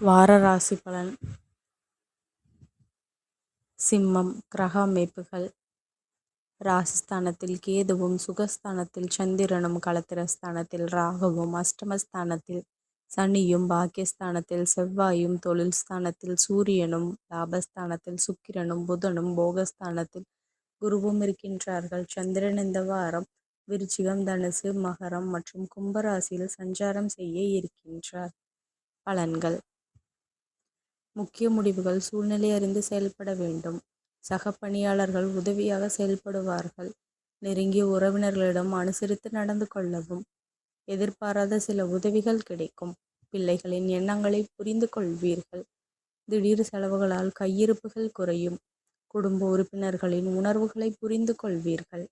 வார ராசி பலன். சிம்மம். கிரக அமைப்புகள். ராசிஸ்தானத்தில் கேதுவும், சுகஸ்தானத்தில் சந்திரனும், களத்திரஸ்தானத்தில் ராகுவும், அஷ்டமஸ்தானத்தில் சனியும், பாக்கியஸ்தானத்தில் செவ்வாயும், தொழில் ஸ்தானத்தில் சூரியனும், லாபஸ்தானத்தில் சுக்கிரனும், புதனும், போகஸ்தானத்தில் குருவும் இருக்கின்றார்கள். சந்திரன் இந்த வாரம் விருச்சிகம், தனுசு, மகரம் மற்றும் கும்பராசியில் சஞ்சாரம் செய்ய இருக்கின்றார். பலன்கள். முக்கிய முடிவுகள் சூழ்நிலை அறிந்து செயல்பட வேண்டும். சக பணியாளர்கள் உதவியாக செயல்படுவார்கள். நெருங்கிய உறவினர்களிடம் அனுசரித்து நடந்து கொள்ளவும். எதிர்பாராத சில உதவிகள் கிடைக்கும். பிள்ளைகளின் எண்ணங்களை புரிந்து கொள்வீர்கள். திடீர் செலவுகளால் கையிருப்புகள் குறையும். குடும்ப உறுப்பினர்களின் உணர்வுகளை புரிந்து கொள்வீர்கள்.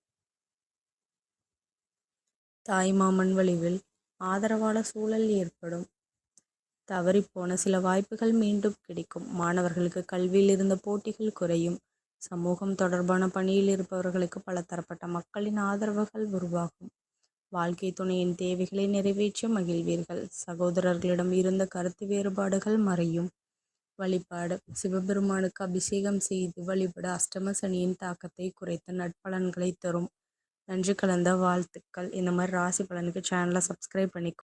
தாய்மாமன் வழியில் ஆதரவான சூழல் ஏற்படும். தவறிப்போன சில வாய்ப்புகள் மீண்டும் கிடைக்கும். மாணவர்களுக்கு கல்வியில் இருந்த போட்டிகள் குறையும். சமூகம் தொடர்பான பணியில் இருப்பவர்களுக்கு பல தரப்பட்ட மக்களின் ஆதரவுகள் உருவாகும். வாழ்க்கை துணையின் தேவைகளை நிறைவேற்றி மகிழ்வீர்கள். சகோதரர்களிடம் இருந்த கருத்து வேறுபாடுகள் மறையும். வழிபாடு. சிவபெருமானுக்கு அபிஷேகம் செய்து வழிபட அஷ்டம சனியின் தாக்கத்தை குறைத்த நட்பலன்களை தரும். நன்றி கலந்த வாழ்த்துக்கள். இந்த மாதிரி ராசி பலனுக்கு சேனலை சப்ஸ்கிரைப் பண்ணிக்கோ.